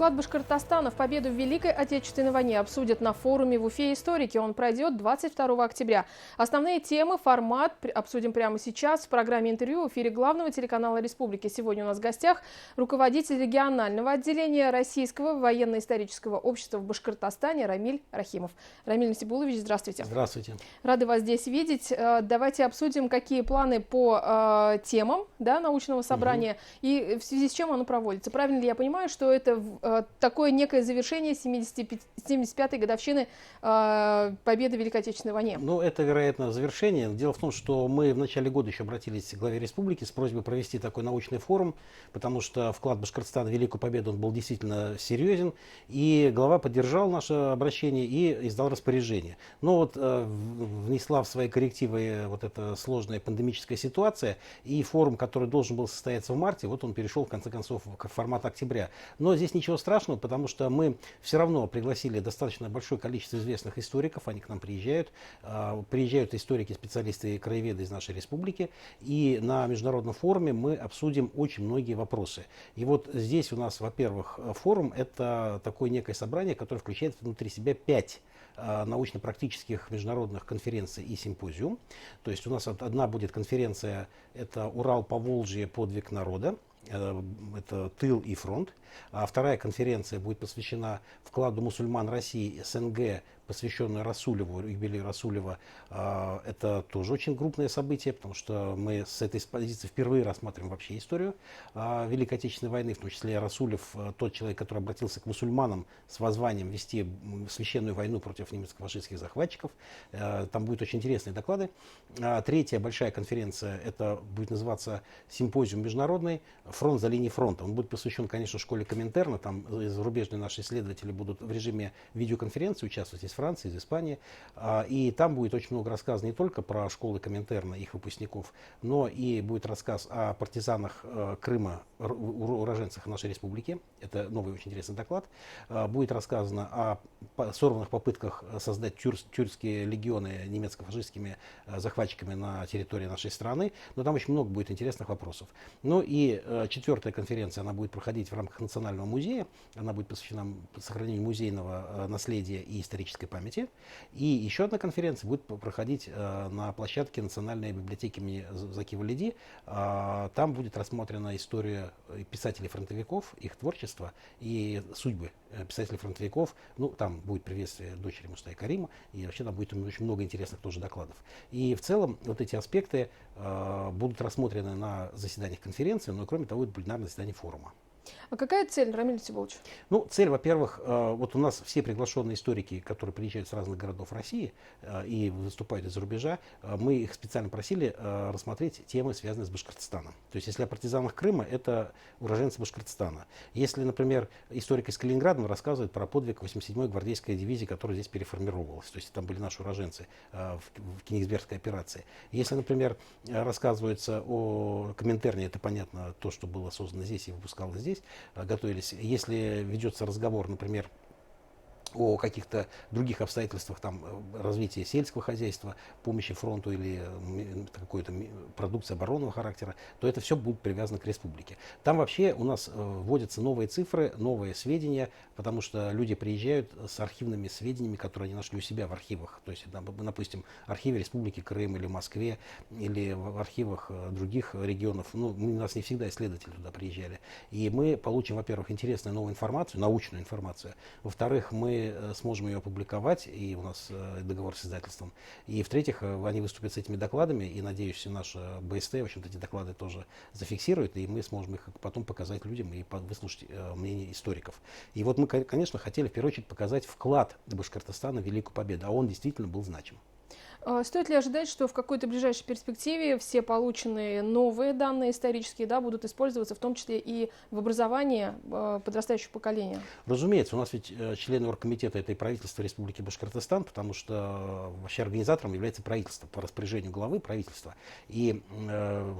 Вклад Башкортостана в победу в Великой Отечественной войне обсудят на форуме в Уфе «Историки». Он пройдет 22 октября. Основные темы, формат обсудим прямо сейчас в программе интервью в эфире главного телеканала Республики. Сегодня у нас в гостях руководитель регионального отделения Российского военно-исторического общества в Башкортостане Рамиль Рахимов. Рамиль Насибулович, здравствуйте. Здравствуйте. Рады вас здесь видеть. Давайте обсудим, какие планы по темам научного собрания и в связи с чем оно проводится. Правильно ли я понимаю, что это такое некое завершение 75-й годовщины победы в Великой Отечественной войне? Ну, это, вероятно, завершение. Дело в том, что мы в начале года еще обратились к главе республики с просьбой провести такой научный форум, потому что вклад Башкортостана в Великую Победу он был действительно серьезен, и глава поддержал наше обращение и издал распоряжение. Но вот внесла в свои коррективы вот эта сложная пандемическая ситуация, и форум, который должен был состояться в марте, вот он перешел в конце концов в формат октября. Но здесь ничего страшного, потому что мы все равно пригласили достаточно большое количество известных историков, они к нам приезжают. Приезжают историки, специалисты и краеведы из нашей республики, и на международном форуме мы обсудим очень многие вопросы. И вот здесь у нас, во-первых, форум – это такое некое собрание, которое включает внутри себя 5 научно-практических международных конференций и симпозиум. То есть у нас одна будет конференция, это Урал-Поволжье, подвиг народа. Это тыл и фронт. А вторая конференция будет посвящена вкладу мусульман России СНГ, посвященная Расулеву, юбилею Расулева. Это тоже очень крупное событие, потому что мы с этой позиции впервые рассматриваем вообще историю Великой Отечественной войны, в том числе Расулев, тот человек, который обратился к мусульманам с воззванием вести священную войну против немецко-фашистских захватчиков. Там будут очень интересные доклады. Третья большая конференция, это будет называться симпозиум международный «Фронт за линией фронта». Он будет посвящен, конечно, школе Коминтерна. Там зарубежные наши исследователи будут в режиме видеоконференции участвовать из Франции, из Испании. И там будет очень много рассказано не только про школы Коминтерна, их выпускников, но и будет рассказ о партизанах Крыма, уроженцах нашей республики. Это новый очень интересный доклад. Будет рассказано о сорванных попытках создать тюркские легионы немецко-фашистскими захватчиками на территории нашей страны. Но там очень много будет интересных вопросов. Ну и четвертая конференция, она будет проходить в рамках Национального музея. Она будет посвящена сохранению музейного наследия и исторической памяти. И еще одна конференция будет проходить на площадке Национальной библиотеки имени Заки Валиди. Там будет рассмотрена история писателей-фронтовиков, их творчество и судьбы писателей-фронтовиков. Ну, там будет приветствие дочери Мустай Карима, и вообще там будет очень много интересных тоже докладов. И в целом вот эти аспекты будут рассмотрены на заседаниях конференции, но кроме того, будет пленарное заседание форума. А какая цель, Рамиль Насибулович? Ну, цель, во-первых, вот у нас все приглашенные историки, которые приезжают с разных городов России и выступают из-за рубежа, мы их специально просили рассмотреть темы, связанные с Башкортостаном. То есть, если о партизанах Крыма, это уроженцы Башкортостана. Если, например, историк из Калининграда рассказывает про подвиг 87-й гвардейской дивизии, которая здесь переформировалась, то есть там были наши уроженцы в Кенигсбергской операции. Если, например, рассказывается о Коминтерне, это понятно, то, что было создано здесь и выпускалось здесь, готовились. Если ведется разговор, например, о каких-то других обстоятельствах, там, развития сельского хозяйства, помощи фронту или какой-то продукции оборонного характера, то это все будет привязано к республике. Там вообще у нас вводятся новые цифры, новые сведения, потому что люди приезжают с архивными сведениями, которые они нашли у себя в архивах. То есть, допустим, в архиве Республики Крым или в Москве, или в архивах других регионов. Ну, у нас не всегда исследователи туда приезжали. И мы получим, во-первых, интересную новую информацию, научную информацию. Во-вторых, мы сможем ее опубликовать, и у нас договор с издательством. И в-третьих, они выступят с этими докладами, и, надеюсь, наш БСТ, в общем-то, эти доклады тоже зафиксирует, и мы сможем их потом показать людям и выслушать мнение историков. И вот мы, конечно, хотели в первую очередь показать вклад Башкортостана в Великую Победу, а он действительно был значим. Стоит ли ожидать, что в какой-то ближайшей перспективе все полученные новые данные исторические будут использоваться, в том числе и в образовании подрастающего поколения? Разумеется, у нас ведь члены оргкомитета это и правительство Республики Башкортостан, потому что вообще организатором является правительство по распоряжению главы правительства. И,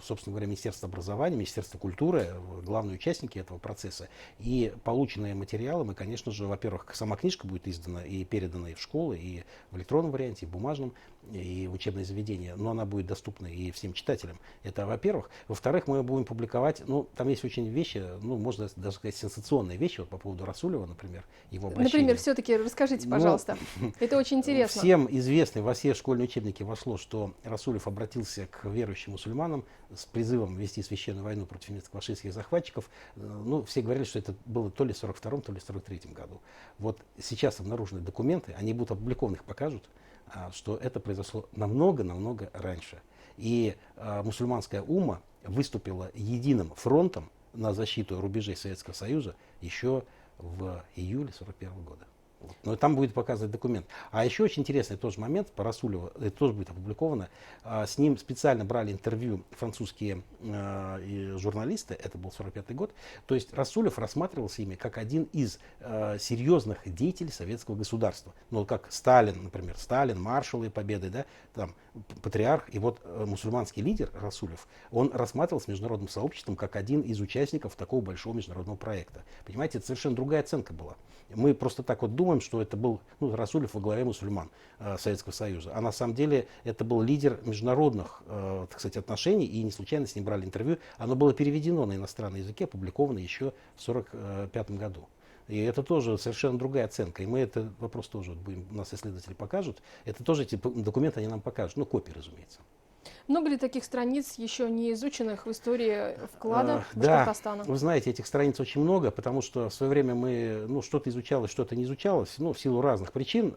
собственно говоря, Министерство образования, Министерство культуры, главные участники этого процесса. И полученные материалы мы, конечно же, во-первых, сама книжка будет издана и передана и в школы, и в электронном варианте, и в бумажном. и учебные заведения, но она будет доступна и всем читателям. Это во-первых. Во-вторых, мы будем публиковать, ну, там есть очень вещи, ну, можно даже сказать, сенсационные вещи, вот по поводу Расулева, например, его обращения. Например, все-таки расскажите, пожалуйста. Это очень интересно. Всем известно, во все школьные учебники вошло, что Расулев обратился к верующим мусульманам с призывом вести священную войну против немецко-фашистских захватчиков. Ну, все говорили, что это было то ли в 1942, то ли в 1943 году. Вот сейчас обнаружены документы, они будут опубликованы, их покажут, что это произошло намного-намного раньше. И мусульманская умма выступила единым фронтом на защиту рубежей Советского Союза еще в июле 1941 года. Вот. Но там будет показывать документ. А еще очень интересный тоже момент по Расулеву, это тоже будет опубликовано. С ним специально брали интервью французские журналисты, это был 1945 год. То есть Расулев рассматривался ими как один из серьезных деятелей советского государства. Ну, как Сталин, например, Сталин, маршалы Победы, да, там, патриарх. И вот мусульманский лидер Расулев, он рассматривался международным сообществом как один из участников такого большого международного проекта. Понимаете, это совершенно другая оценка была. Мы просто так вот думаем, что это был Расулев во главе мусульман Советского Союза. А на самом деле это был лидер международных, так сказать, отношений, и не случайно с ним брали интервью. Оно было переведено на иностранный язык, опубликовано еще в 1945 году. И это тоже совершенно другая оценка. И мы этот вопрос тоже будем, у нас исследователи покажут. Это тоже эти документы они нам покажут. Ну, копии, разумеется. Много ли таких страниц еще не изученных в истории вклада Да, Башкортостана? вы знаете, этих страниц очень много, потому что в свое время мы, что-то изучалось, что-то не изучалось, в силу разных причин,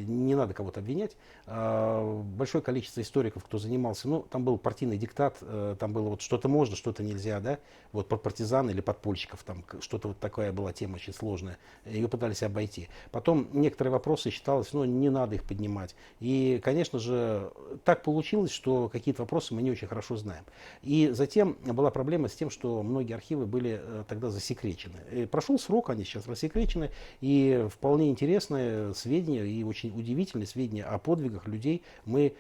не надо кого-то обвинять. Большое количество историков, кто занимался, там был партийный диктат, там было вот что-то можно, что-то нельзя, да, вот под партизан или подпольщиков, там что-то вот такая была тема очень сложная, ее пытались обойти. Потом некоторые вопросы считалось, не надо их поднимать. И, конечно же, так получилось, что какие-то вопросы мы не очень хорошо знаем. И затем была проблема с тем, что многие архивы были тогда засекречены. И прошел срок, они сейчас рассекречены, и вполне интересные сведения и очень удивительные сведения о подвигах людей мы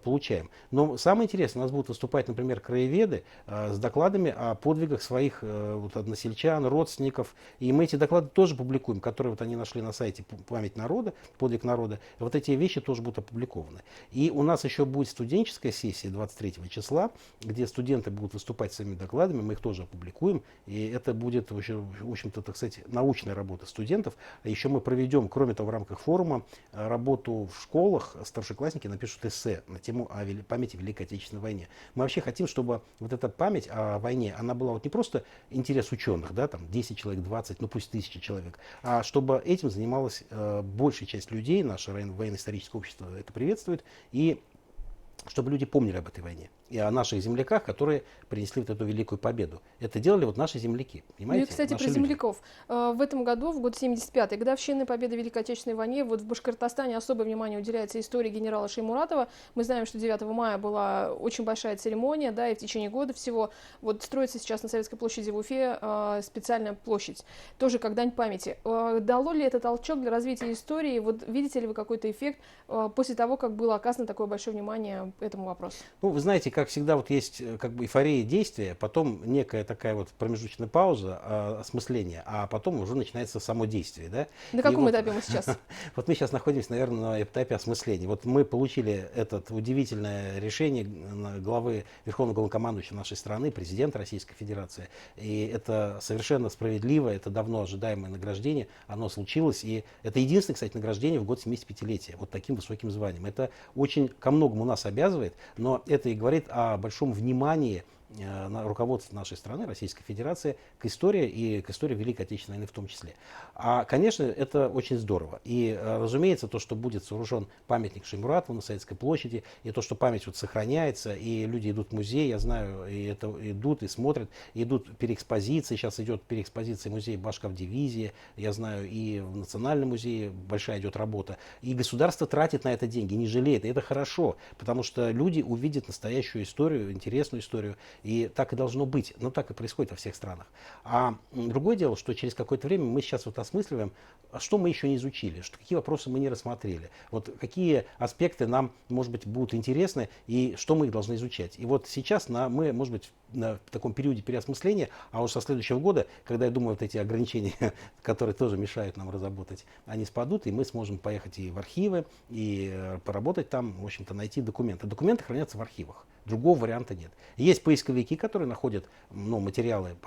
получаем. Но самое интересное, у нас будут выступать, например, краеведы с докладами о подвигах своих односельчан, родственников, и мы эти доклады тоже публикуем, которые вот они нашли на сайте «Память народа», «Подвиг народа». Вот эти вещи тоже будут опубликованы. И у нас еще будет студенческая сессия 23 числа, где студенты будут выступать своими докладами, мы их тоже опубликуем, и это будет, в общем-то, так сказать, научная работа студентов. А еще мы проведем, кроме того, в рамках форума, работу в школах, старшеклассники напишут эссе на тему о памяти Великой Отечественной войне. Мы вообще хотим, чтобы вот эта память о войне, она была вот не просто интерес ученых, да, там 10 человек, 20, пусть 1000 человек, а чтобы этим занималась большая часть людей, наше военно-историческое общество это приветствует, и чтобы люди помнили об этой войне и о наших земляках, которые принесли вот эту великую победу. Это делали вот наши земляки, понимаете? Ну и, кстати, наши про люди. земляков. В этом году, в год 75-й, годовщины победы в Великой Отечественной войне, вот в Башкортостане особое внимание уделяется истории генерала Шеймуратова. Мы знаем, что 9 мая была очень большая церемония, да, и в течение года всего. Вот строится сейчас на Советской площади в Уфе специальная площадь, тоже как дань памяти. Дало ли это толчок для развития истории? Вот видите ли вы какой-то эффект после того, как было оказано такое большое внимание этому вопросу? Вы знаете, как всегда, вот есть как бы эйфория действия, потом некая такая вот промежуточная пауза, осмысление, а потом уже начинается само действие, да? На каком этапе мы сейчас? Вот мы сейчас находимся, наверное, на этапе осмысления. Вот мы получили это удивительное решение главы Верховного Главнокомандующего нашей страны, президента Российской Федерации, и это совершенно справедливо, это давно ожидаемое награждение, оно случилось, и это единственное, кстати, награждение в год 75-летия, вот таким высоким званием. Это очень ко многому нас обязывает, но это и говорит о большом внимании на руководство нашей страны, Российской Федерации, к истории и к истории Великой Отечественной войны в том числе. А, конечно, это очень здорово. И, разумеется, то, что будет сооружен памятник Шеймуратову на Советской площади, и то, что память вот сохраняется, и люди идут в музей, я знаю, и это идут и смотрят, идут переэкспозиции, сейчас идет переэкспозиция музея Башков-дивизии, я знаю, и в Национальном музее большая идет работа. И государство тратит на это деньги, не жалеет, и это хорошо, потому что люди увидят настоящую историю, интересную историю. И так и должно быть. Но так и происходит во всех странах. А другое дело, что через какое-то время мы сейчас вот осмысливаем, что мы еще не изучили, какие вопросы мы не рассмотрели, вот какие аспекты нам, может быть, будут интересны и что мы их должны изучать. И вот сейчас мы, может быть, в таком периоде переосмысления, а уж со следующего года, когда, я думаю, вот эти ограничения, которые тоже мешают нам разработать, они спадут, и мы сможем поехать и в архивы, и поработать там, в общем-то, найти документы. Документы хранятся в архивах. Другого варианта нет. Есть поисковики, которые находят материалы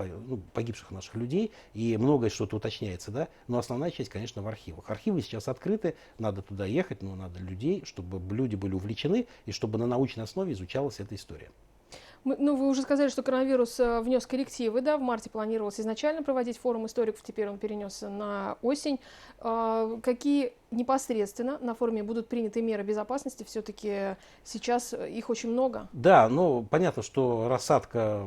погибших наших людей, и многое что-то уточняется, да, но основная часть, конечно, в архивах. Архивы сейчас открыты, надо туда ехать, но надо людей, чтобы люди были увлечены, и чтобы на научной основе изучалась эта история. Вы уже сказали, что коронавирус внес коррективы, да, в марте планировалось изначально проводить форум историков, теперь он перенесся на осень. Какие непосредственно на форуме будут приняты меры безопасности? Все-таки сейчас их очень много. Да, понятно, что рассадка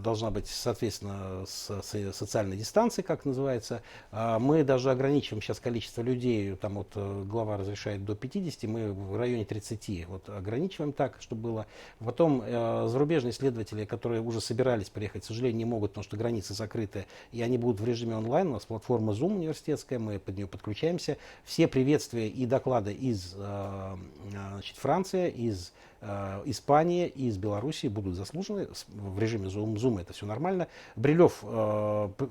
должна быть, соответственно, с социальной дистанцией, как называется. Мы даже ограничиваем сейчас количество людей, там вот глава разрешает до 50, мы в районе 30 ограничиваем так, чтобы было. Потом зарубежные исследователи, которые уже собирались приехать, к сожалению, не могут, потому что границы закрыты, и они будут в режиме онлайн. У нас платформа Zoom университетская, мы под нее подключаемся. Все приветствия и доклады из Франции, из Испании и из Белоруссии будут заслужены в режиме Zoom, это все нормально. Брилев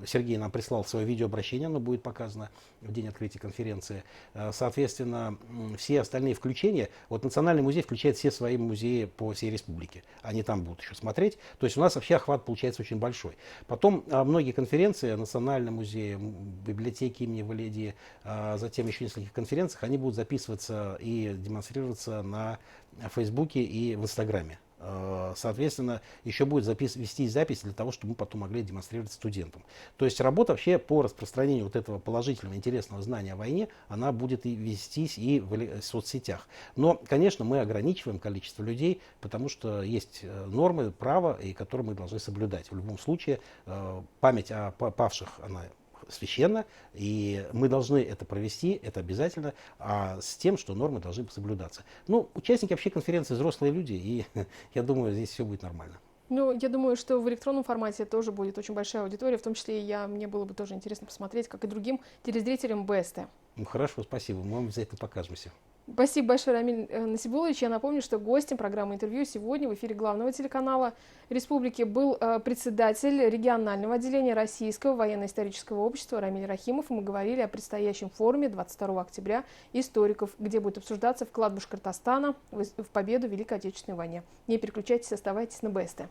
Сергей нам прислал свое видеообращение, оно будет показано в день открытия конференции. Соответственно, все остальные включения, Национальный музей включает все свои музеи по всей республике, они там будут еще смотреть, то есть у нас вообще охват получается очень большой. Потом многие конференции, Национальный музей, библиотеки имени Валидии, затем еще нескольких конференциях, они будут записываться и демонстрироваться на Фейсбуке и в Инстаграме. Соответственно, еще будет вестись запись для того, чтобы мы потом могли демонстрировать студентам. То есть работа вообще по распространению вот этого положительного, интересного знания о войне, она будет и вестись и в соцсетях. Но, конечно, мы ограничиваем количество людей, потому что есть нормы права, которые мы должны соблюдать. В любом случае, память о павших, она священно, и мы должны это провести, это обязательно, с тем, что нормы должны соблюдаться. Участники вообще конференции взрослые люди, и я думаю, здесь все будет нормально. Я думаю, что в электронном формате тоже будет очень большая аудитория, в том числе мне было бы тоже интересно посмотреть, как и другим телезрителям БСТ. Хорошо, спасибо, мы вам обязательно покажемся. Спасибо большое, Рамиль Насибулович. Я напомню, что гостем программы интервью сегодня в эфире главного телеканала республики был председатель регионального отделения Российского военно-исторического общества Рамиль Рахимов. И мы говорили о предстоящем форуме 22 октября историков, где будет обсуждаться вклад Башкортостана в победу в Великой Отечественной войне. Не переключайтесь, оставайтесь на БСТ.